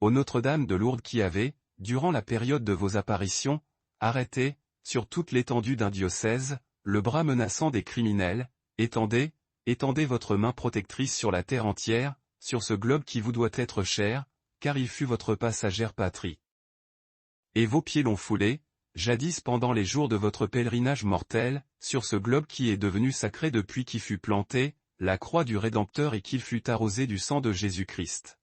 ô Notre-Dame de Lourdes qui avez, durant la période de vos apparitions, arrêté, sur toute l'étendue d'un diocèse, le bras menaçant des criminels, étendez votre main protectrice sur la terre entière, sur ce globe qui vous doit être cher, car il fut votre passagère patrie. Et vos pieds l'ont foulé, jadis pendant les jours de votre pèlerinage mortel, sur ce globe qui est devenu sacré depuis qu'y fut planté, la croix du Rédempteur et qu'il fut arrosé du sang de Jésus-Christ.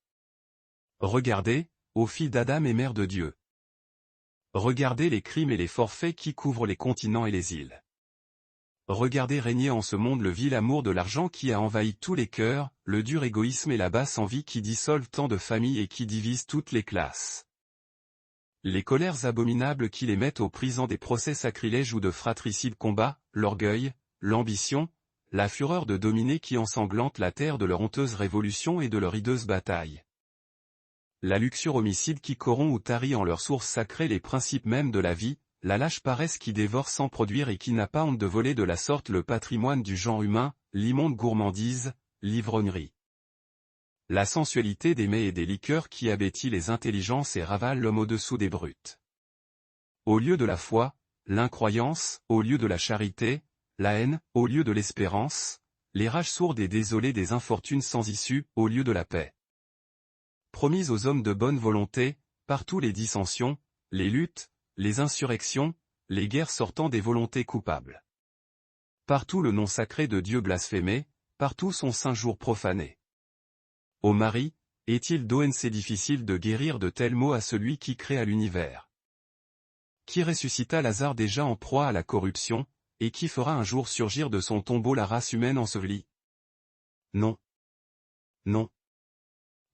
Regardez, ô filles d'Adam et mères de Dieu. Regardez les crimes et les forfaits qui couvrent les continents et les îles. Regardez régner en ce monde le vil amour de l'argent qui a envahi tous les cœurs, le dur égoïsme et la basse envie qui dissolvent tant de familles et qui divisent toutes les classes. Les colères abominables qui les mettent aux prisons des procès sacrilèges ou de fratricides combats, l'orgueil, l'ambition, la fureur de dominer qui ensanglante la terre de leur honteuse révolution et de leur hideuse bataille. La luxure homicide qui corrompt ou tarit en leur source sacrée les principes mêmes de la vie, la lâche paresse qui dévore sans produire et qui n'a pas honte de voler de la sorte le patrimoine du genre humain, l'immonde gourmandise, l'ivrognerie. La sensualité des mets et des liqueurs qui abétit les intelligences et ravale l'homme au-dessous des brutes. Au lieu de la foi, l'incroyance, au lieu de la charité, la haine, au lieu de l'espérance, les rages sourdes et désolées des infortunes sans issue, au lieu de la paix. Promise aux hommes de bonne volonté, partout les dissensions, les luttes, les insurrections, les guerres sortant des volontés coupables. Partout le nom sacré de Dieu blasphémé, partout son saint jour profané. Ô Marie, est-il d'ONC difficile de guérir de tels maux à celui qui créa l'univers? Qui ressuscita Lazare déjà en proie à la corruption, et qui fera un jour surgir de son tombeau la race humaine ensevelie? Non. Non.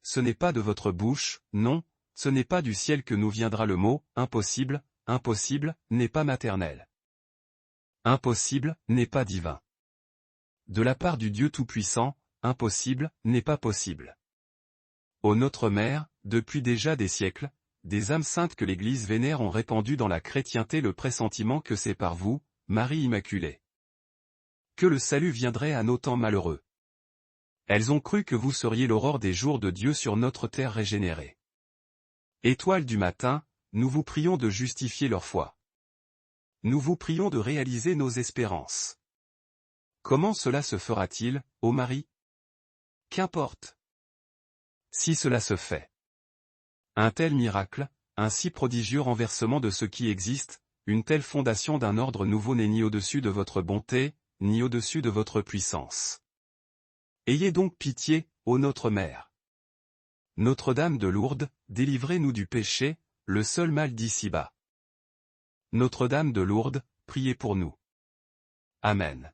Ce n'est pas de votre bouche, non, ce n'est pas du ciel que nous viendra le mot, impossible, impossible, n'est pas maternel. Impossible, n'est pas divin. De la part du Dieu Tout-Puissant, impossible, n'est pas possible. Ô notre Mère, depuis déjà des siècles, des âmes saintes que l'Église vénère ont répandu dans la chrétienté le pressentiment que c'est par vous, Marie Immaculée, que le salut viendrait à nos temps malheureux. Elles ont cru que vous seriez l'aurore des jours de Dieu sur notre terre régénérée. Étoile du matin, nous vous prions de justifier leur foi. Nous vous prions de réaliser nos espérances. Comment cela se fera-t-il, ô Marie? Qu'importe. Si cela se fait. Un tel miracle, un si prodigieux renversement de ce qui existe, une telle fondation d'un ordre nouveau n'est ni au-dessus de votre bonté, ni au-dessus de votre puissance. Ayez donc pitié, ô notre Mère. Notre-Dame de Lourdes, délivrez-nous du péché, le seul mal d'ici-bas. Notre-Dame de Lourdes, priez pour nous. Amen.